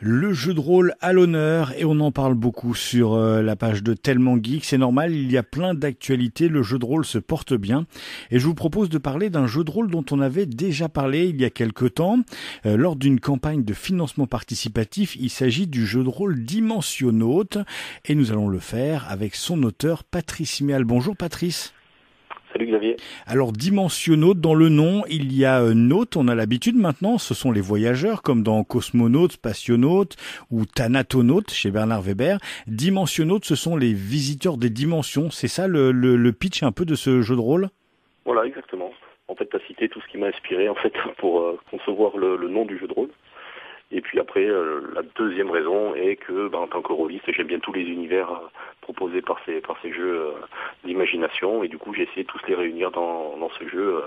Le jeu de rôle à l'honneur et on en parle beaucoup sur la page de Tellement Geek. C'est normal, il y a plein d'actualités, le jeu de rôle se porte bien. Et je vous propose de parler d'un jeu de rôle dont on avait déjà parlé il y a quelque temps. Lors d'une campagne de financement participatif, il s'agit du jeu de rôle Dimensionautes. Et nous allons le faire avec son auteur Patrice Mial. Bonjour Patrice. Salut Xavier. Alors Dimensionautes, dans le nom, il y a nautes, on a l'habitude maintenant, ce sont les voyageurs, comme dans Cosmonautes, Spationautes ou Thanatonautes chez Bernard Weber. Dimensionautes, ce sont les visiteurs des dimensions, c'est ça le pitch un peu de ce jeu de rôle ? Voilà, exactement. En fait, tu as cité tout ce qui m'a inspiré en fait pour concevoir le nom du jeu de rôle. Et puis après, la deuxième raison est que, en tant que rôliste, j'aime bien tous les univers proposés par ces jeux d'imagination. Et du coup, j'ai essayé de tous les réunir dans ce jeu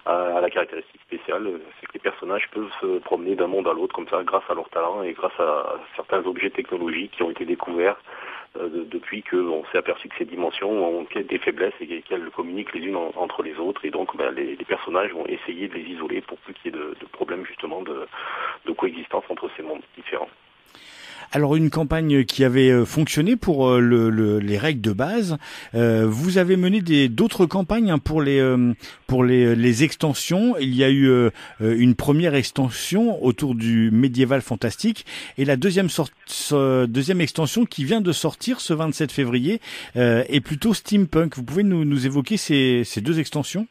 à la caractéristique spéciale, c'est que les personnages peuvent se promener d'un monde à l'autre comme ça, grâce à leur talent et grâce à certains objets technologiques qui ont été découverts depuis qu'on s'est aperçu que ces dimensions ont des faiblesses et qu'elles communiquent les unes entre les autres. Et donc, les personnages vont essayer de les isoler pour peu qu'il y ait de problèmes justement de coexistence entre ces mondes différents. Alors une campagne qui avait fonctionné pour les règles de base. Vous avez mené d'autres campagnes pour les extensions. Il y a eu une première extension autour du médiéval fantastique et la deuxième extension qui vient de sortir ce 27 février est plutôt steampunk. Vous pouvez nous évoquer ces deux extensions ?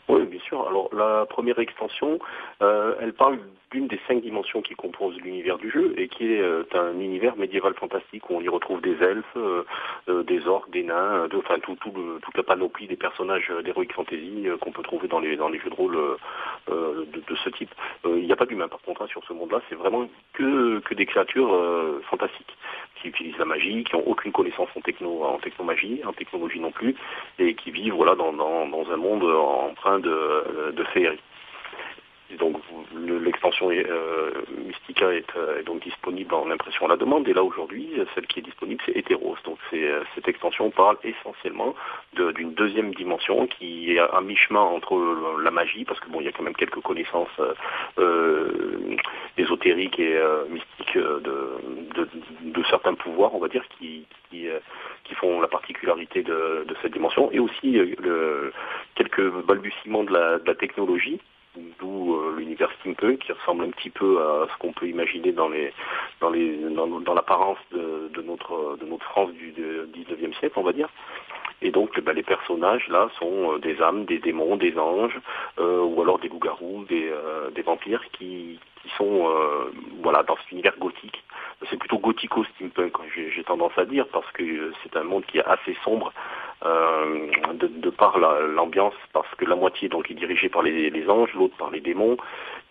Oui, bien sûr. Alors la première extension, elle parle d'une des 5 dimensions qui composent l'univers du jeu et qui est un univers médiéval fantastique où on y retrouve des elfes, des orques, des nains, toute la panoplie des personnages d'Heroic Fantasy qu'on peut trouver dans les jeux de rôle de ce type. Il n'y a pas d'humains par contre sur ce monde-là, c'est vraiment que des créatures fantastiques qui utilisent la magie, qui n'ont aucune connaissance en technomagie, en technologie non plus, et qui vivent dans un monde empreint de féerie. Et donc l'extension Mystica est donc disponible en impression à la demande. Et là aujourd'hui, celle qui est disponible, c'est Hétéros. Donc cette extension parle essentiellement d'une deuxième dimension qui est à mi-chemin entre la magie, parce que il y a quand même quelques connaissances ésotériques et mystiques de certains pouvoirs, on va dire, qui font la particularité de cette dimension, et aussi quelques balbutiements de la technologie, d'où l'univers steampunk qui ressemble un petit peu à ce qu'on peut imaginer dans l'apparence de notre France du 19e siècle, on va dire. Et donc les personnages là sont des âmes, des démons, des anges, ou alors des loups-garous, des vampires qui sont dans cet univers gothique. C'est plutôt gothico-steampunk, j'ai tendance à dire, parce que c'est un monde qui est assez sombre de par l'ambiance, parce que la moitié donc est dirigée par les anges, l'autre par les démons,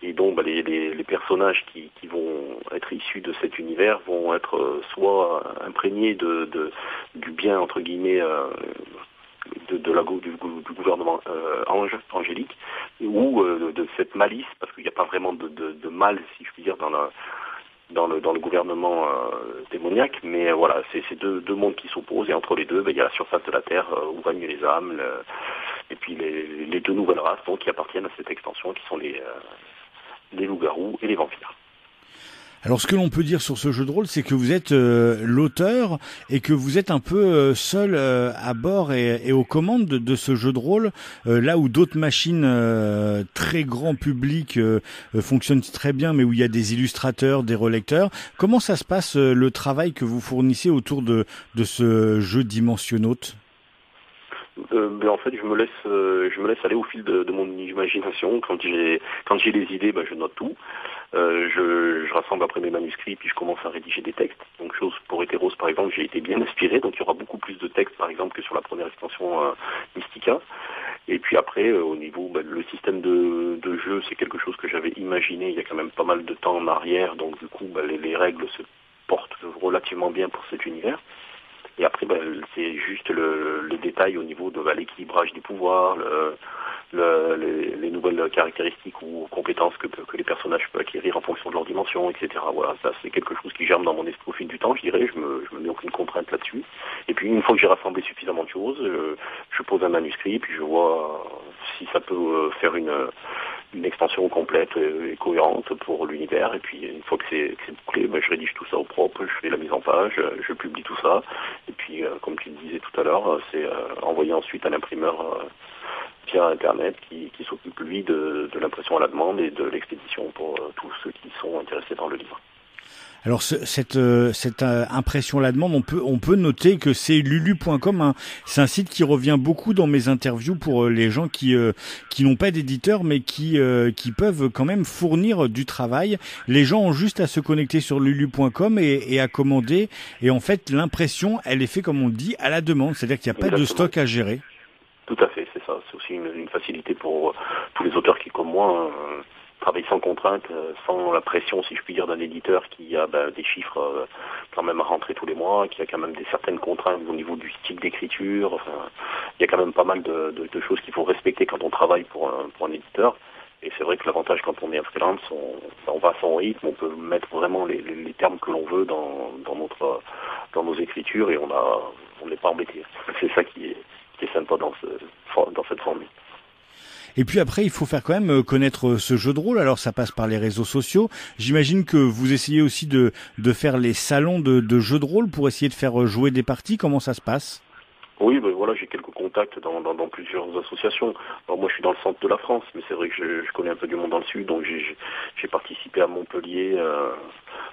et donc les personnages qui vont être issus de cet univers vont être soit imprégnés du bien entre guillemets du gouvernement angélique, ou de cette malice, parce qu'il n'y a pas vraiment de mal, si je puis dire, dans le gouvernement démoniaque, mais voilà, c'est deux mondes qui s'opposent, et entre les deux, il y a la surface de la Terre où règnent les âmes, et puis les deux nouvelles races donc, qui appartiennent à cette extension, qui sont les loups-garous et les vampires. Alors ce que l'on peut dire sur ce jeu de rôle, c'est que vous êtes l'auteur et que vous êtes un peu seul à bord et aux commandes de ce jeu de rôle, là où d'autres machines très grand public fonctionnent très bien, mais où il y a des illustrateurs, des relecteurs. Comment ça se passe le travail que vous fournissez autour de ce jeu Dimensionautes ? En fait, je me laisse aller au fil de mon imagination. Quand j'ai les idées, je note tout. Je rassemble après mes manuscrits, puis je commence à rédiger des textes. Donc, chose pour Hétéros, par exemple, j'ai été bien inspiré. Donc, il y aura beaucoup plus de textes, par exemple, que sur la première extension Mystica. Et puis après, au niveau, le système de jeu, c'est quelque chose que j'avais imaginé il y a quand même pas mal de temps en arrière. Donc, du coup, les règles se portent relativement bien pour cet univers. Et après, c'est juste le détail au niveau de l'équilibrage des pouvoirs, les nouvelles caractéristiques ou compétences que les personnages peuvent acquérir en fonction de leur dimension, etc. Voilà, ça c'est quelque chose qui germe dans mon esprit au fil du temps, je dirais. Je me mets aucune contrainte là-dessus. Et puis une fois que j'ai rassemblé suffisamment de choses, je pose un manuscrit, puis je vois si ça peut faire une extension complète et cohérente pour l'univers. Et puis une fois que c'est bouclé, je rédige tout ça au propre, je fais la mise en page, je publie tout ça. Et puis comme tu le disais tout à l'heure, c'est envoyé ensuite à l'imprimeur via Internet qui s'occupe lui de l'impression à la demande et de l'expédition pour tous ceux qui sont intéressés par le livre. Alors cette impression à la demande, on peut noter que c'est lulu.com, hein. C'est un site qui revient beaucoup dans mes interviews pour les gens qui n'ont pas d'éditeur mais qui peuvent quand même fournir du travail. Les gens ont juste à se connecter sur lulu.com et à commander, et en fait l'impression elle est faite comme on dit à la demande, c'est-à-dire qu'il n'y a pas de stock à gérer. Tout à fait, c'est ça. C'est aussi une facilité pour tous les auteurs qui, comme moi, travaillent sans contrainte, sans la pression, si je puis dire, d'un éditeur qui a des chiffres quand même à rentrer tous les mois, qui a quand même certaines contraintes au niveau du style d'écriture. Enfin, il y a quand même pas mal de choses qu'il faut respecter quand on travaille pour un éditeur. Et c'est vrai que l'avantage quand on est un freelance, on va à son rythme, on peut mettre vraiment les termes que l'on veut dans nos écritures et on n'est pas embêté. C'est ça qui est sympa dans cette formule. Et puis après, il faut faire quand même connaître ce jeu de rôle. Alors ça passe par les réseaux sociaux. J'imagine que vous essayez aussi de faire les salons de jeux de rôle pour essayer de faire jouer des parties. Comment ça se passe ? Oui, voilà, j'ai quelques contacts dans plusieurs associations. Alors moi, je suis dans le centre de la France, mais c'est vrai que je connais un peu du monde dans le sud, donc j'ai participé à Montpellier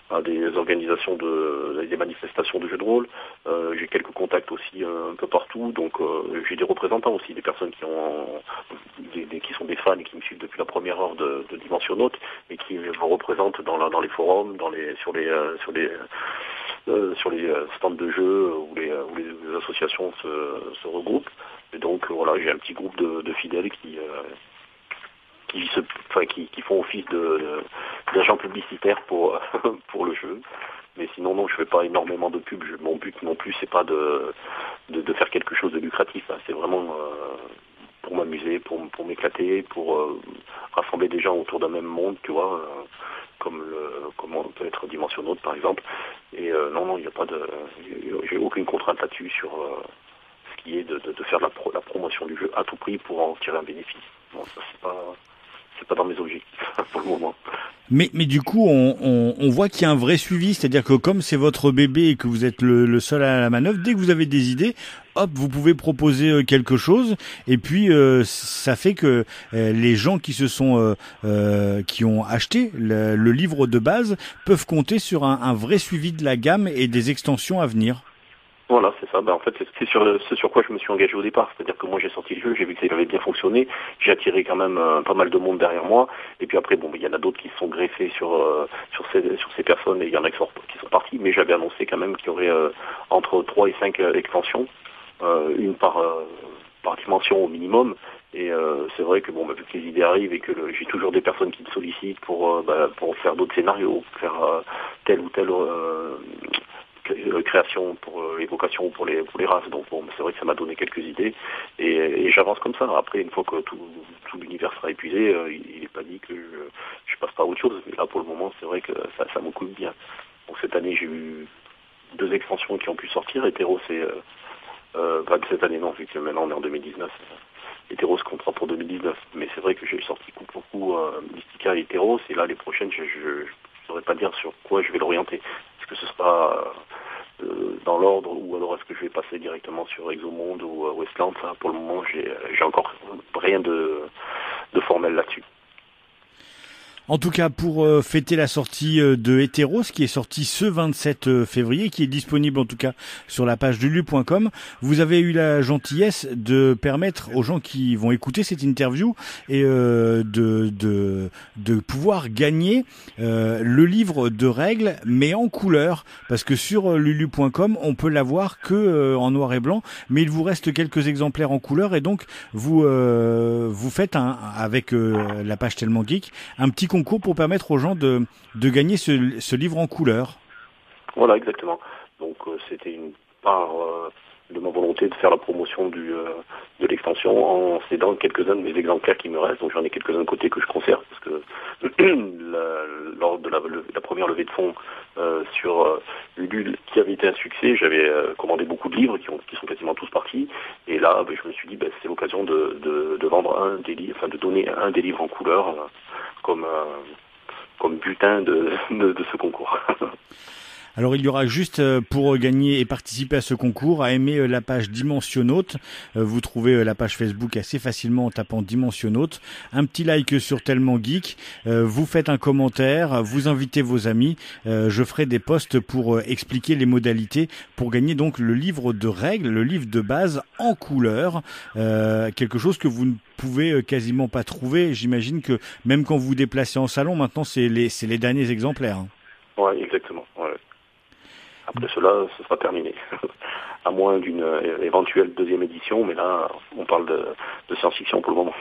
à des organisations des manifestations de jeux de rôle. J'ai quelques contacts aussi un peu partout, donc j'ai des représentants aussi, des personnes qui sont des fans et qui me suivent depuis la première heure de Dimensionautes et qui me représentent dans les forums, sur les stands de jeux où les associations se regroupent. Et donc voilà, j'ai un petit groupe de fidèles qui font office d'agents publicitaires pour le jeu. Mais sinon non, je fais pas énormément de pubs. Mon but non plus c'est pas de faire quelque chose de lucratif, hein. C'est vraiment pour m'amuser, pour m'éclater, pour rassembler des gens autour d'un même monde, tu vois, comme on peut être Dimensionautes par exemple. Et non, il n'y a pas j'ai aucune contrainte là-dessus sur ce qui est de faire la promotion du jeu à tout prix pour en tirer un bénéfice. Non, ça c'est pas dans mes objectifs pour le moment. Mais du coup, on voit qu'il y a un vrai suivi, c'est-à-dire que comme c'est votre bébé et que vous êtes le seul à la manœuvre, dès que vous avez des idées, hop, vous pouvez proposer quelque chose, et puis ça fait que les gens qui qui ont acheté le livre de base peuvent compter sur un vrai suivi de la gamme et des extensions à venir. Voilà, c'est ça. En fait, c'est sur quoi je me suis engagé au départ. C'est-à-dire que moi, j'ai sorti le jeu, j'ai vu que ça avait bien fonctionné. J'ai attiré quand même pas mal de monde derrière moi. Et puis après, il y en a d'autres qui se sont greffés sur ces personnes et il y en a qui sont partis. Mais j'avais annoncé quand même qu'il y aurait entre 3 et 5 extensions, une par dimension au minimum. Et c'est vrai que vu que les idées arrivent et que j'ai toujours des personnes qui me sollicitent pour faire d'autres scénarios, pour faire telle ou telle création pour évocation pour les races. Donc c'est vrai que ça m'a donné quelques idées et j'avance comme ça. Après, une fois que tout l'univers sera épuisé, il n'est pas dit que je passe pas à autre chose. Mais là, pour le moment, c'est vrai que ça me coûte bien. Donc cette année, j'ai eu 2 extensions qui ont pu sortir. Hétéros, c'est cette année non, vu que maintenant on est en 2019. Hétéros contrat pour 2019. Mais c'est vrai que j'ai sorti beaucoup Mystica et Hétéros. Et là, les prochaines, je ne saurais pas dire sur quoi je vais l'orienter. Est-ce que ce sera dans l'ordre ou alors est-ce que je vais passer directement sur Exomonde ou Westland? Ça, pour le moment, j'ai encore rien de formel là-dessus. En tout cas, pour fêter la sortie de Hétéros, qui est sorti ce 27 février, qui est disponible en tout cas sur la page lulu.com, vous avez eu la gentillesse de permettre aux gens qui vont écouter cette interview et de pouvoir gagner le livre de règles, mais en couleur, parce que sur lulu.com, on peut l'avoir que en noir et blanc, mais il vous reste quelques exemplaires en couleur, et donc vous faites avec la page Tellement Geek un petit concours pour permettre aux gens de gagner ce livre en couleur. Voilà, exactement. Donc c'était part de ma volonté de faire la promotion de l'extension en cédant quelques-uns de mes exemplaires qui me restent. Donc j'en ai quelques-uns de côté que je conserve parce que lors de la première levée de fonds sur Ulule qui avait été un succès, j'avais commandé beaucoup de livres qui sont quasiment tous partis. Et là, je me suis dit c'est l'occasion de vendre un des livres, enfin de donner un des livres en couleur comme butin de ce concours. Alors il y aura juste pour gagner et participer à ce concours à aimer la page Dimensionautes. Vous trouvez la page Facebook assez facilement en tapant Dimensionautes. Un petit like sur Tellement Geek. Vous faites un commentaire, vous invitez vos amis. Je ferai des posts pour expliquer les modalités pour gagner donc le livre de règles, le livre de base en couleur. Quelque chose que vous ne pouvez quasiment pas trouver. J'imagine que même quand vous vous déplacez en salon, maintenant c'est les derniers exemplaires. Ouais, exactement. Ouais. Après cela, ce sera terminé. À moins d'une éventuelle deuxième édition, mais là, on parle de science-fiction pour le moment.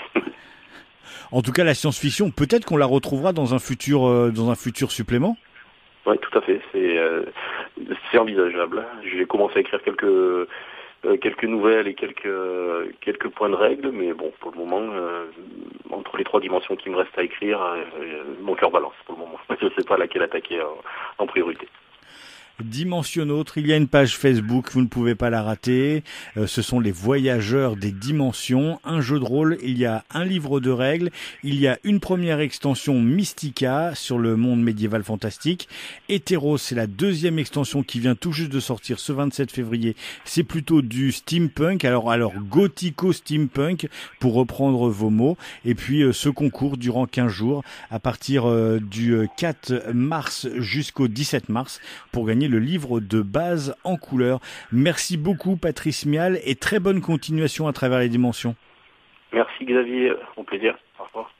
En tout cas, la science-fiction, peut-être qu'on la retrouvera dans un futur supplément. Oui, tout à fait. C'est envisageable. J'ai commencé à écrire quelques nouvelles et quelques points de règle, mais bon, pour le moment, entre les 3 dimensions qui me restent à écrire, mon cœur balance pour le moment. Je ne sais pas laquelle attaquer en priorité. Dimensionautes, il y a une page Facebook, vous ne pouvez pas la rater. Ce sont les voyageurs des dimensions, un jeu de rôle, il y a un livre de règles, il y a une première extension Mystica sur le monde médiéval fantastique. Hétéros, c'est la deuxième extension qui vient tout juste de sortir ce 27 février. C'est plutôt du steampunk, alors gothico-steampunk pour reprendre vos mots. Et puis ce concours durant 15 jours à partir du 4 mars jusqu'au 17 mars pour gagner le livre de base en couleur. Merci beaucoup Patrice Mial et très bonne continuation à travers les dimensions. Merci Xavier, au plaisir. Au revoir.